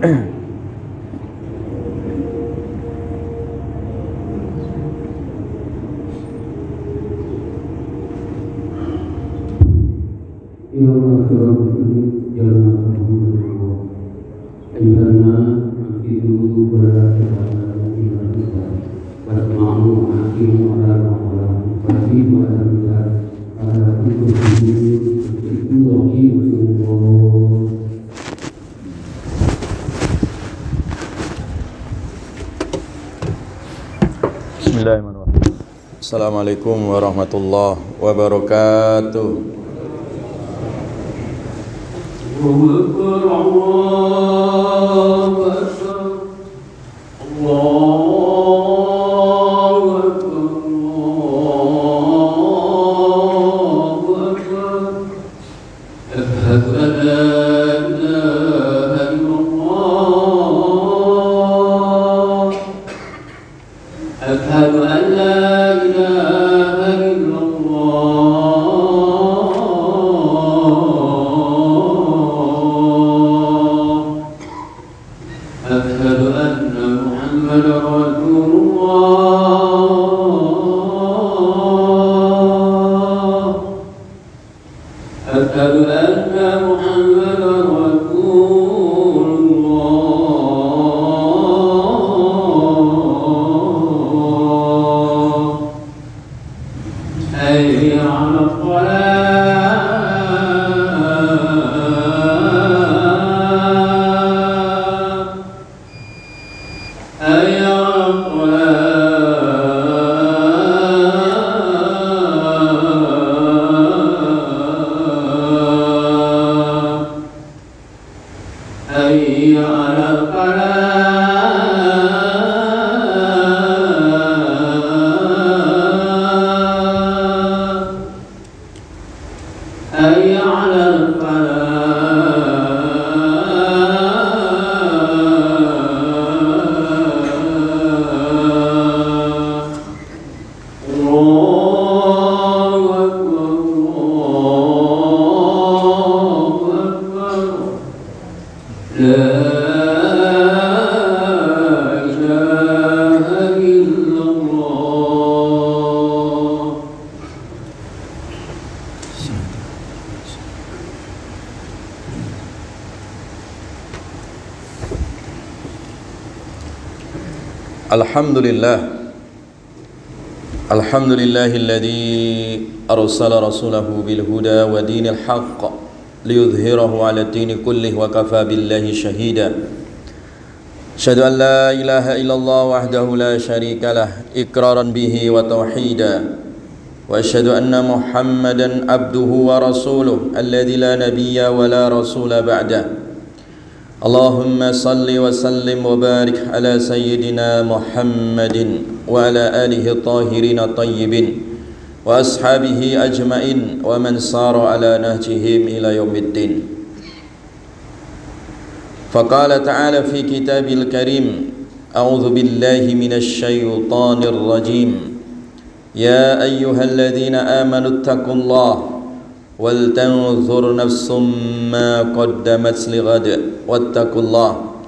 Bismillahirrahmanirrahim. Assalamualaikum warahmatullahi wabarakatuh. Alhamdulillahilladzi arsala rasulahu bil huda wa dinil haqq liyudhhirahu 'ala ad-dini kullih wa kafa billahi shahida. Asyhadu an la ilaha illallah wahdahu la syarikalah iqraran bihi wa tauhida wa asyhadu anna Muhammadan abduhu wa rasuluh alladzi la nabiyya wa la rasula ba'da. Allahumma salli wa sallim wa barik ala sayyidina Muhammadin wa ala alihi tahirin tayyibin wa ashabihi ajmain wa man sara ala nahjihim ila yaumiddin. Faqala ta'ala fi kitabil karim, a'udzu billahi minasy syaithanir rajim. Ya ayyuhalladzina amanu taqullaha wal tanzur nafsum ma qaddamat lighad wattaqullah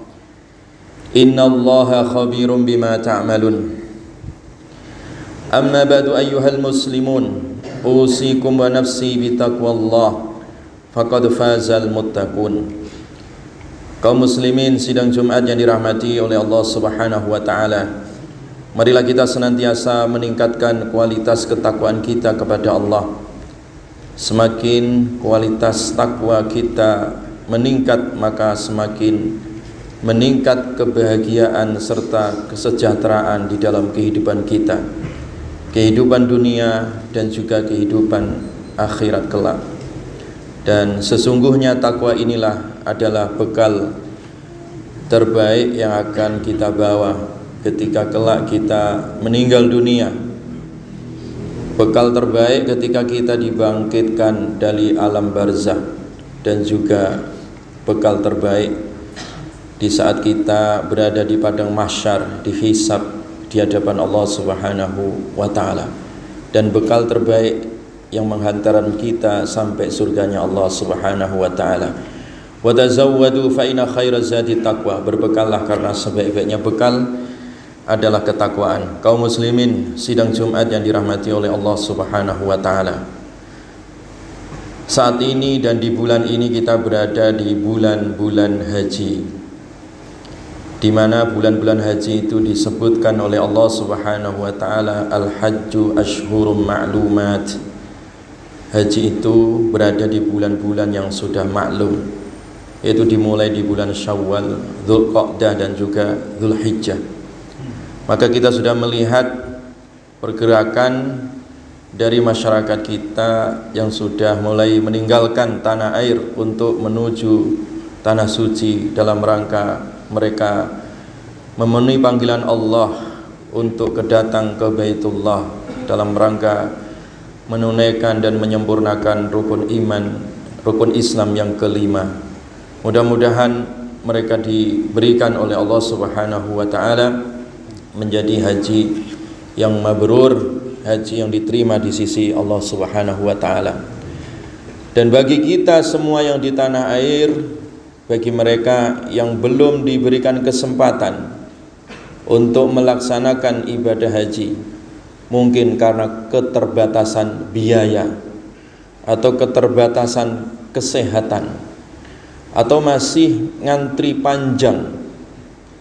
innallaha khabirum bima ta'malun. Amma ba'du ayyuhal muslimun, usikum wa nafsi bitaqwallah faqad fazal muttaqun. Kaum muslimin sidang Jumat yang dirahmati oleh Allah Subhanahu wa taala, marilah kita senantiasa meningkatkan kualitas ketakwaan kita kepada Allah. Semakin kualitas takwa kita meningkat, maka semakin meningkat kebahagiaan serta kesejahteraan di dalam kehidupan kita, kehidupan dunia dan juga kehidupan akhirat kelak. Dan sesungguhnya takwa inilah adalah bekal terbaik yang akan kita bawa ketika kelak kita meninggal dunia. Bekal terbaik ketika kita dibangkitkan dari alam barzakh, dan juga bekal terbaik di saat kita berada di padang mahsyar, dihisab di hadapan Allah Subhanahu wa taala, dan bekal terbaik yang menghantarkan kita sampai surganya Allah Subhanahu wa taala. Wa tazawwadu fa inna khairaz zadi taqwa. Berbekallah karena sebaik-baiknya bekal adalah ketakwaan. Kaum muslimin sidang Jumat yang dirahmati oleh Allah Subhanahu wa taala. Saat ini dan di bulan ini kita berada di bulan-bulan haji, di mana bulan-bulan haji itu disebutkan oleh Allah Subhanahu wa taala al-hajju ashhurum ma'lumat. Haji itu berada di bulan-bulan yang sudah maklum, yaitu dimulai di bulan Syawal, Dzulqa'dah dan juga Dzulhijjah. Maka kita sudah melihat pergerakan dari masyarakat kita yang sudah mulai meninggalkan tanah air untuk menuju tanah suci dalam rangka mereka memenuhi panggilan Allah untuk kedatang ke Baitullah dalam rangka menunaikan dan menyempurnakan rukun iman, rukun Islam yang kelima. Mudah-mudahan mereka diberikan oleh Allah Subhanahu wa taala menjadi haji yang mabrur, haji yang diterima di sisi Allah Subhanahu wa taala. Dan bagi kita semua yang di tanah air, bagi mereka yang belum diberikan kesempatan untuk melaksanakan ibadah haji, mungkin karena keterbatasan biaya atau keterbatasan kesehatan, atau masih ngantri panjang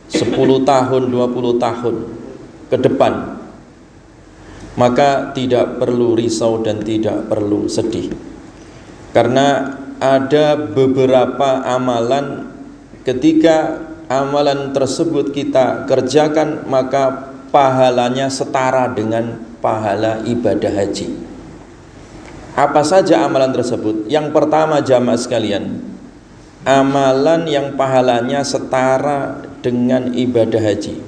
10 tahun, 20 tahun ke depan, maka tidak perlu risau dan tidak perlu sedih. Karena ada beberapa amalan, ketika amalan tersebut kita kerjakan, maka pahalanya setara dengan pahala ibadah haji. Apa saja amalan tersebut? Yang pertama, jamaah sekalian, amalan yang pahalanya setara dengan ibadah haji.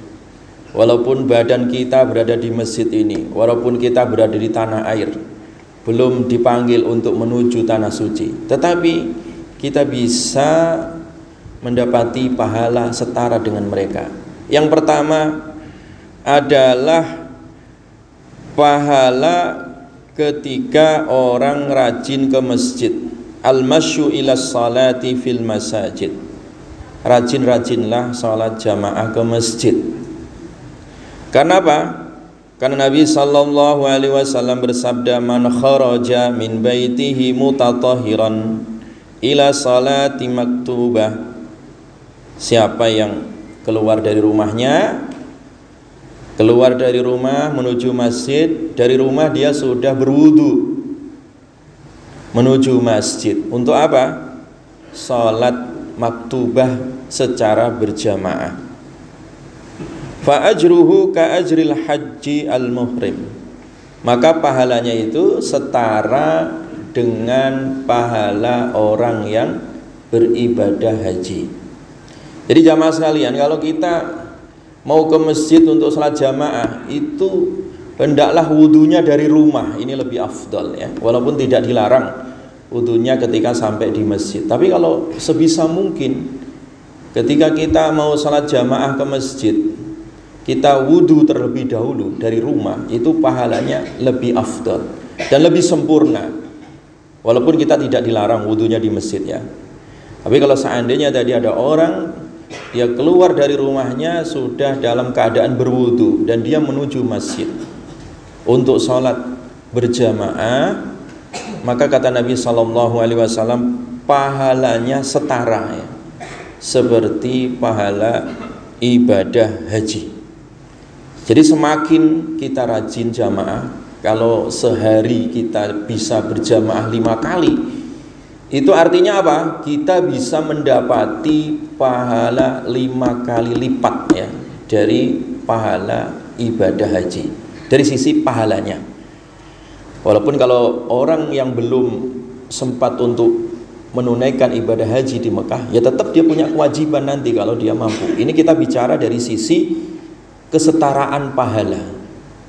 Walaupun badan kita berada di masjid ini, walaupun kita berada di tanah air, belum dipanggil untuk menuju tanah suci, tetapi kita bisa mendapati pahala setara dengan mereka. Yang pertama adalah pahala ketika orang rajin ke masjid, al-masyu ila salati fil masajid. Rajin-rajinlah salat jamaah ke masjid. Karena apa? Karena Nabi sallallahu alaihi wasallam bersabda, man kharaja min baitihi mutatahhiran ila salati maktubah. Siapa yang keluar dari rumahnya, keluar dari rumah menuju masjid, dari rumah dia sudah berwudu menuju masjid. Untuk apa? Salat maktubah secara berjamaah. Fa ajruhu ka ajril haji al muhrim. Maka pahalanya itu setara dengan pahala orang yang beribadah haji. Jadi jamaah sekalian, kalau kita mau ke masjid untuk salat jamaah, itu hendaklah wudunya dari rumah. Ini lebih afdal ya, walaupun tidak dilarang wudunya ketika sampai di masjid. Tapi kalau sebisa mungkin ketika kita mau salat jamaah ke masjid, kita wudu terlebih dahulu dari rumah, itu pahalanya lebih afdal dan lebih sempurna. Walaupun kita tidak dilarang wudunya di masjid ya. Tapi kalau seandainya tadi ada orang, dia keluar dari rumahnya sudah dalam keadaan berwudu dan dia menuju masjid untuk sholat berjamaah, maka kata Nabi SAW, pahalanya setara ya, seperti pahala ibadah haji. Jadi semakin kita rajin jamaah, kalau sehari kita bisa berjamaah 5 kali, itu artinya apa? Kita bisa mendapati pahala 5 kali lipat ya, dari pahala ibadah haji, dari sisi pahalanya. Walaupun kalau orang yang belum sempat untuk menunaikan ibadah haji di Mekah, ya tetap dia punya kewajiban nanti kalau dia mampu. Ini kita bicara dari sisi kesetaraan pahala.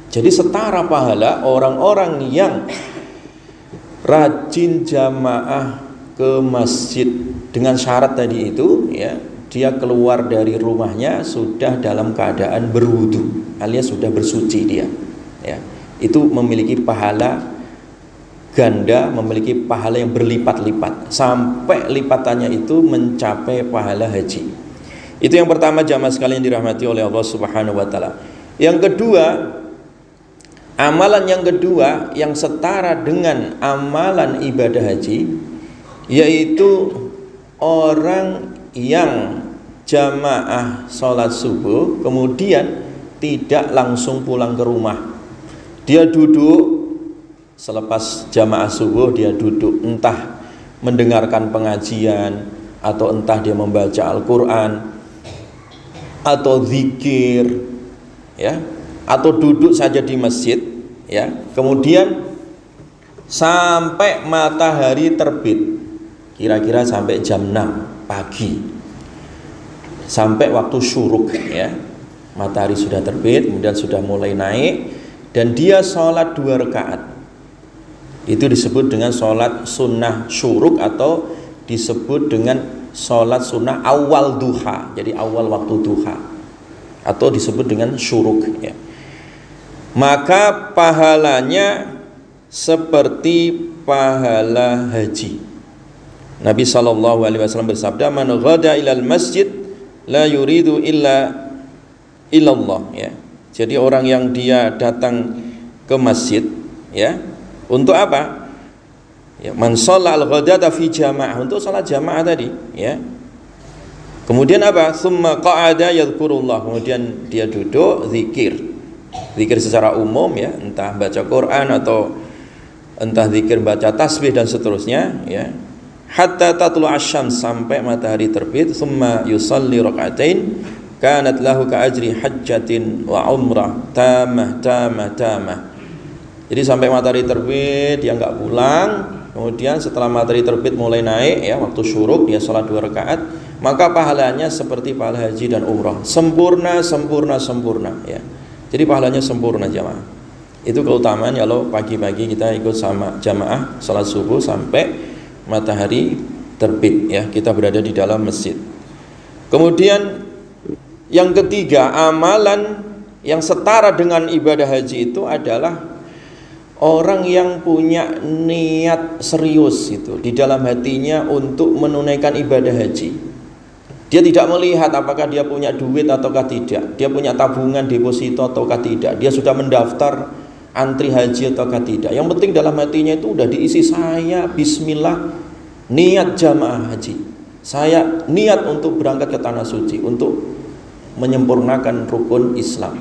Jadi setara pahala orang-orang yang rajin jamaah ke masjid dengan syarat tadi itu ya, dia keluar dari rumahnya sudah dalam keadaan berwudu alias sudah bersuci dia ya. Itu memiliki pahala ganda, memiliki pahala yang berlipat-lipat sampai lipatannya itu mencapai pahala haji. Itu yang pertama jamaah sekalian dirahmati oleh Allah Subhanahu wa taala. Yang kedua, amalan yang kedua yang setara dengan amalan ibadah haji, yaitu orang yang jamaah sholat subuh kemudian tidak langsung pulang ke rumah. Dia duduk selepas jamaah subuh, dia duduk entah mendengarkan pengajian, atau entah dia membaca Al-Quran, atau zikir, ya, atau duduk saja di masjid, ya. Kemudian sampai matahari terbit, kira-kira sampai jam 6 pagi, sampai waktu syuruk, ya, matahari sudah terbit, kemudian sudah mulai naik, dan dia sholat 2 rakaat. Itu disebut dengan sholat sunnah syuruk, atau disebut dengan sholat sunnah awal duha, jadi awal waktu duha, atau disebut dengan syuruk, ya. Maka pahalanya seperti pahala haji. Nabi SAW bersabda, man ghada ilal masjid la yuridu illallah, ya. Jadi orang yang dia datang ke masjid, ya, untuk apa? Ya, man shalla al-ghadata fi jamaah, untuk salat jamaah tadi, ya. Kemudian apa? Tsumma qa'ada yadhkurullah, kemudian dia duduk zikir. Zikir secara umum, ya, entah baca Quran atau entah zikir baca tasbih dan seterusnya, ya. Hatta tatlu asyams, sampai matahari terbit. Tsumma yusalli raka'atain kanat lahu ka ajri hajjatin wa umrah tamah. Jadi sampai matahari terbit dia enggak pulang. Kemudian setelah matahari terbit mulai naik, ya, waktu syuruk dia salat 2 rakaat, maka pahalanya seperti pahala haji dan umrah, sempurna, ya. Jadi pahalanya sempurna jamaah. Itu keutamaan kalau pagi-pagi kita ikut sama jamaah salat subuh sampai matahari terbit, ya, kita berada di dalam masjid. Kemudian yang ketiga, amalan yang setara dengan ibadah haji itu adalah orang yang punya niat serius itu di dalam hatinya untuk menunaikan ibadah haji. Dia tidak melihat apakah dia punya duit ataukah tidak, dia punya tabungan deposito ataukah tidak, dia sudah mendaftar antri haji ataukah tidak. Yang penting dalam hatinya itu udah diisi, saya bismillah niat jamaah haji, saya niat untuk berangkat ke tanah suci untuk menyempurnakan rukun Islam.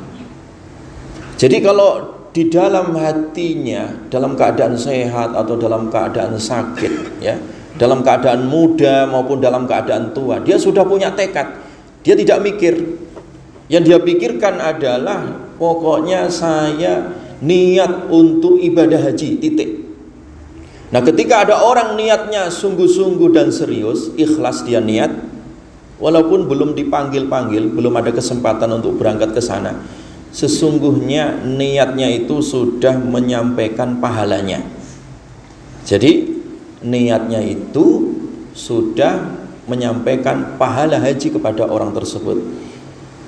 Jadi kalau di dalam hatinya, dalam keadaan sehat atau dalam keadaan sakit, ya, dalam keadaan muda maupun dalam keadaan tua, dia sudah punya tekad. Dia tidak mikir. Yang dia pikirkan adalah pokoknya saya niat untuk ibadah haji, titik. Nah, ketika ada orang niatnya sungguh-sungguh dan serius, ikhlas dia niat, walaupun belum dipanggil-panggil, belum ada kesempatan untuk berangkat ke sana, sesungguhnya niatnya itu sudah menyampaikan pahalanya. Jadi niatnya itu sudah menyampaikan pahala haji kepada orang tersebut.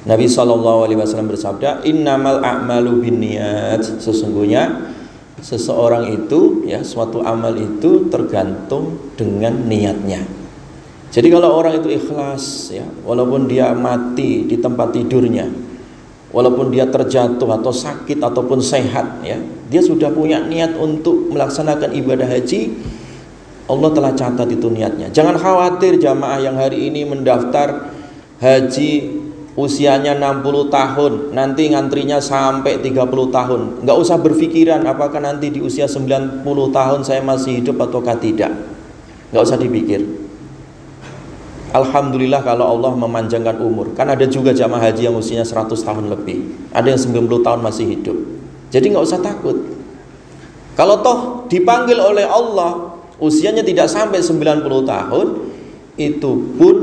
Nabi SAW bersabda, innamal a'malu binniyat, sesungguhnya seseorang itu, ya, suatu amal itu tergantung dengan niatnya. Jadi kalau orang itu ikhlas, ya, walaupun dia mati di tempat tidurnya, walaupun dia terjatuh atau sakit ataupun sehat, ya, dia sudah punya niat untuk melaksanakan ibadah haji, Allah telah catat itu niatnya. Jangan khawatir jamaah yang hari ini mendaftar haji usianya 60 tahun, nanti ngantrinya sampai 30 tahun. Enggak usah berpikiran apakah nanti di usia 90 tahun saya masih hidup ataukah tidak. Enggak usah dipikir. Alhamdulillah kalau Allah memanjangkan umur. Kan ada juga jamaah haji yang usianya 100 tahun lebih, ada yang 90 tahun masih hidup. Jadi nggak usah takut. Kalau toh dipanggil oleh Allah usianya tidak sampai 90 tahun, itu pun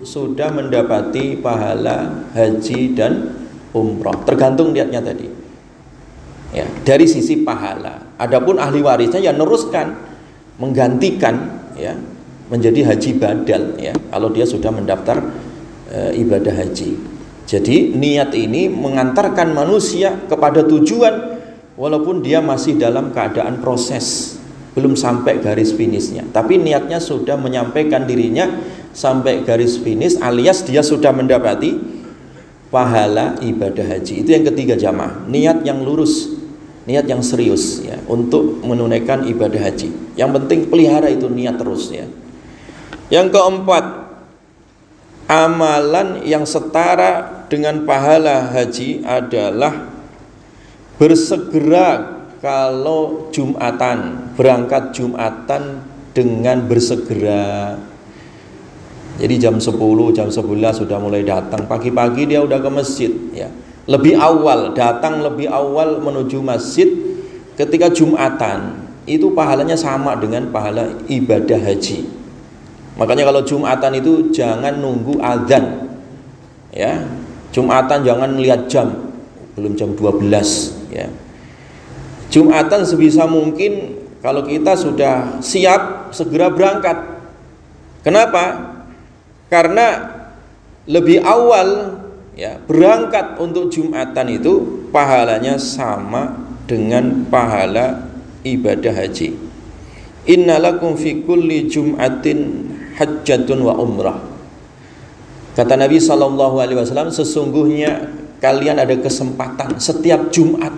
sudah mendapati pahala haji dan umroh, tergantung niatnya tadi, ya, dari sisi pahala. Adapun ahli warisnya ya neruskan, menggantikan, ya, menjadi haji badal, ya, kalau dia sudah mendaftar ibadah haji. Jadi niat ini mengantarkan manusia kepada tujuan walaupun dia masih dalam keadaan proses. belum sampai garis finishnya, tapi niatnya sudah menyampaikan dirinya sampai garis finish, alias dia sudah mendapati pahala ibadah haji. Itu yang ketiga jamaah, niat yang lurus, niat yang serius ya untuk menunaikan ibadah haji. Yang penting pelihara itu niat terus ya. Yang keempat, amalan yang setara dengan pahala haji adalah bersegera kalau Jumatan, berangkat Jumatan dengan bersegera. Jadi jam 10, jam 11 sudah mulai datang, pagi-pagi dia udah ke masjid ya. Lebih awal, datang lebih awal menuju masjid ketika Jumatan, itu pahalanya sama dengan pahala ibadah haji. Makanya kalau Jumatan itu jangan nunggu azan ya. Jumatan jangan lihat jam, belum jam 12 ya. Jumatan sebisa mungkin kalau kita sudah siap segera berangkat. Kenapa? Karena lebih awal ya berangkat untuk Jumatan itu pahalanya sama dengan pahala ibadah haji. Innalakum fi kulli jum'atin hajjatun wa umrah. Kata Nabi SAW, sesungguhnya kalian ada kesempatan setiap Jumat.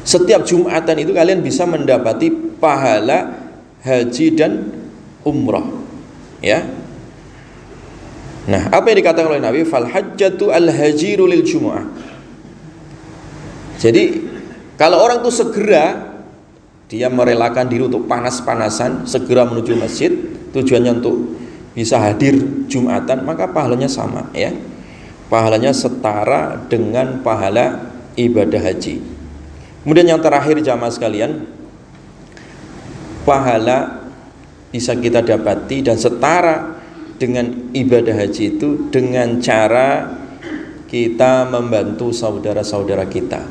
Setiap Jumatan itu kalian bisa mendapati pahala haji dan umrah ya. Nah, apa yang dikatakan oleh Nabi? Fal hajjatu al hajiru lil jumu'ah. Jadi kalau orang itu segera, dia merelakan diri untuk panas-panasan, segera menuju masjid, tujuannya untuk bisa hadir Jumatan, maka pahalanya sama ya. Pahalanya setara dengan pahala ibadah haji. Kemudian yang terakhir jamaah sekalian, pahala bisa kita dapati dan setara dengan ibadah haji itu dengan cara kita membantu saudara-saudara kita.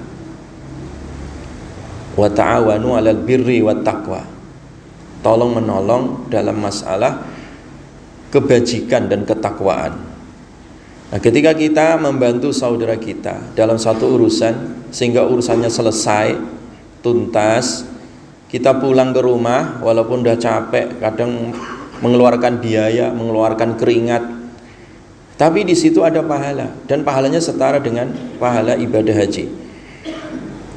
Wa ta'awanu 'alal birri wat taqwa. Tolong menolong dalam masalah kebajikan dan ketakwaan. Nah, ketika kita membantu saudara kita dalam satu urusan sehingga urusannya selesai, tuntas, kita pulang ke rumah walaupun udah capek, kadang mengeluarkan biaya, mengeluarkan keringat, tapi di situ ada pahala dan pahalanya setara dengan pahala ibadah haji.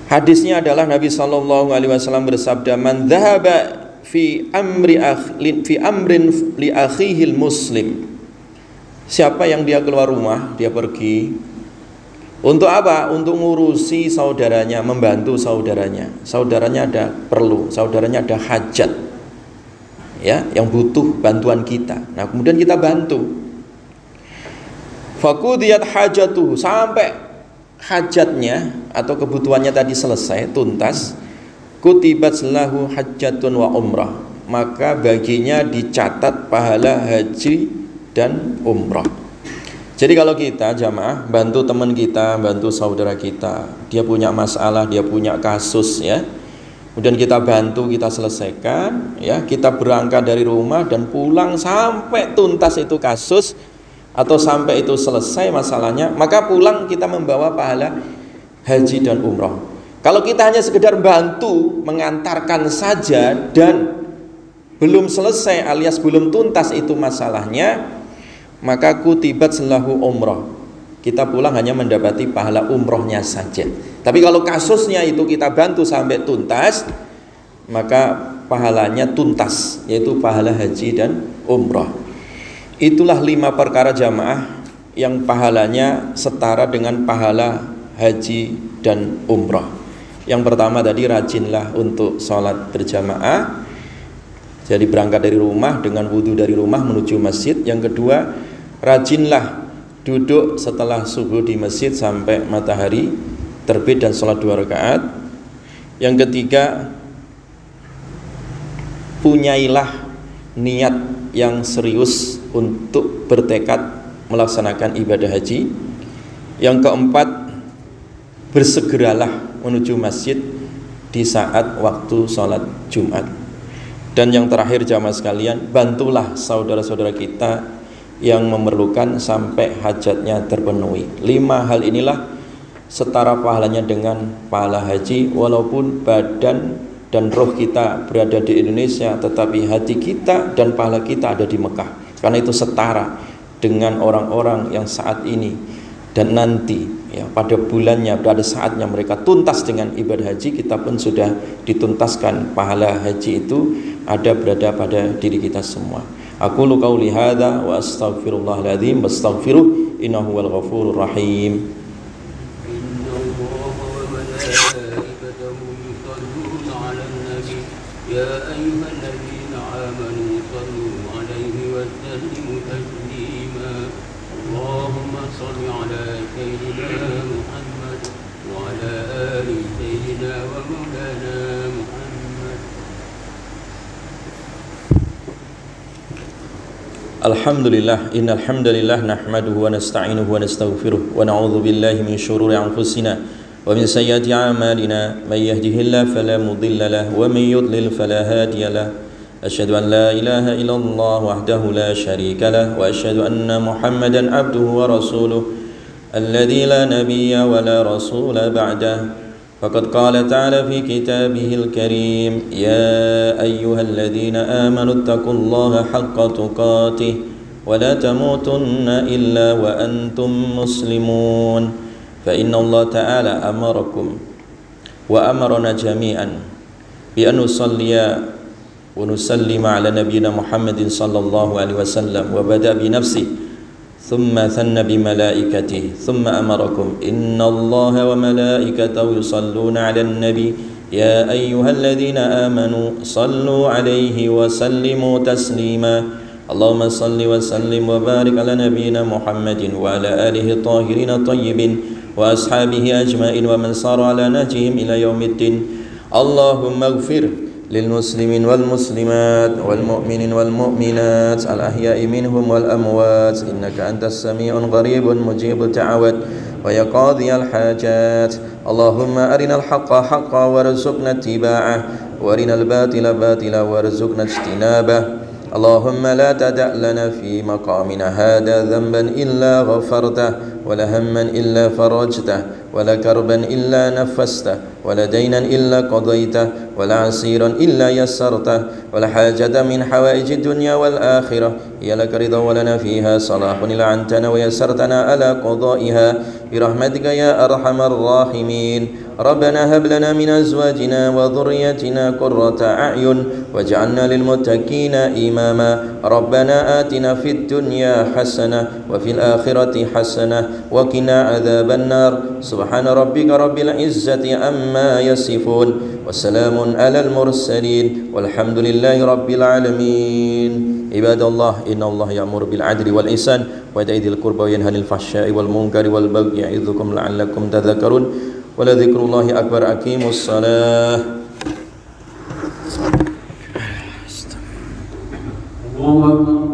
Hadisnya adalah Nabi SAW bersabda, "Man dhahaba fi amrin li akhihil muslim." Siapa yang dia keluar rumah, dia pergi untuk apa? Untuk ngurusi saudaranya, membantu saudaranya. Saudaranya ada perlu, saudaranya ada hajat ya, yang butuh bantuan kita. Nah, kemudian kita bantu. Faqudiyat hajatuhu, sampai hajatnya atau kebutuhannya tadi selesai, tuntas. Kutibat lahu hajjatun wa umrah, maka baginya dicatat pahala haji dan umrah. Jadi kalau kita jamaah bantu teman kita, bantu saudara kita, dia punya masalah, dia punya kasus ya, kemudian kita bantu, kita selesaikan ya, kita berangkat dari rumah dan pulang sampai tuntas itu kasus atau sampai itu selesai masalahnya, maka pulang kita membawa pahala haji dan umrah. Kalau kita hanya sekedar bantu, mengantarkan saja dan belum selesai alias belum tuntas itu masalahnya, maka kutibat lahu umrah, kita pulang hanya mendapati pahala umrohnya saja. Tapi kalau kasusnya itu kita bantu sampai tuntas, maka pahalanya tuntas, yaitu pahala haji dan umrah. Itulah 5 perkara jamaah yang pahalanya setara dengan pahala haji dan umrah. Yang pertama tadi, rajinlah untuk sholat berjamaah. Jadi berangkat dari rumah dengan wudhu dari rumah menuju masjid. Yang kedua, rajinlah duduk setelah subuh di masjid sampai matahari terbit dan sholat 2 rakaat. Yang ketiga, punyailah niat yang serius untuk bertekad melaksanakan ibadah haji. Yang keempat, bersegeralah menuju masjid di saat waktu sholat Jumat. Dan yang terakhir jamaah sekalian, bantulah saudara-saudara kita yang memerlukan sampai hajatnya terpenuhi. 5 hal inilah setara pahalanya dengan pahala haji, walaupun badan dan roh kita berada di Indonesia, tetapi hati kita dan pahala kita ada di Mekah. Karena itu setara dengan orang-orang yang saat ini dan nanti, ya, pada bulannya, pada saatnya mereka tuntas dengan ibadah haji, kita pun sudah dituntaskan. Pahala haji itu berada pada diri kita semua. Aqulu qauli hadza wa astaghfirullahaladzim wastaghfiruh innahu wal ghafurur rahim. يا أيها الذين آمنوا صلوا عليه وسلموا تسليما اللهم صل على سيدنا محمد وعلى آل سيدنا ومولانا محمد. Alhamdulillah, innal hamdalillah nahmaduhu wa nasta'inuhu wa nastaghfiruh wa na'udzu billahi min shururi anfusina wa min sayyiati a'malina may yahdihillahu fala mudilla lahu wa may yudlil fala hadiya lahu. Asyhadu an la ilaha illallah wahdahu la syarika lahu wa asyhadu anna Muhammadan abduhu wa rasuluh alladzi la nabiyya wa la rasula ba'dahu. فقد قال تعالى في كتابه الكريم يا أيها الذين آمنوا اتقوا الله حق تقاته ولا تموتن إلا وأنتم مسلمون فإن الله تعالى أمركم وأمرنا جميعا بأن نصلي ونسلم على نبينا محمد صلى الله عليه وسلم وبدأ بنفسه ثم ثنى بملائكته ثم أمركم إن الله وملائكته يصلون على النبي يا أيها الذين آمنوا صلوا عليه وسلموا تسليما اللهم صل وسلم وبارك على نبينا محمد وعلى آله الطاهرين الطيبين وأصحابه أجمعين ومن صار على نهجهم إلى يوم الدين اللهم اغفر للمسلمين والمسلمات والمؤمنين والمؤمنات الأحياء منهم والأموات إنك أنت السميع القريب مجيب الدعوات ويا قاضي الحاجات اللهم أرنا الحق حقا وارزقنا اتباعه وأرنا الباطل باطلا وارزقنا اجتنابه اللهم لا تدع لنا في مقامنا هذا ذنبا إلا غفرته ولا هما إلا فرجته ولا كربا إلا نفسته ولا دينا إلا قضيته ولا عسيرا إلا يسرته ولا حاجة من حوائج الدنيا والآخرة هي لك رضا ولنا فيها صلاح إلا أنتنا ويسرتنا على قضائها برحمتك يا أرحم الراحمين ربنا هب لنا من أزواجنا وذريتنا قرة أعين واجعلنا للمتقين إماما ربنا آتنا في الدنيا حسنة وفي الآخرة حسنة وقنا عذاب النار سبحان ربك رب العزة عما يصفون وسلام على المرسلين والحمد لله رب العالمين عباد الله إن الله يأمر بالعدل والإحسان وإيتاء ذي القربى وينهى عن الفحشاء والمنكر والبغي يعظكم لعلكم تذكرون ولذكر الله أكبر أقيموا الصلاة. الله أكبر.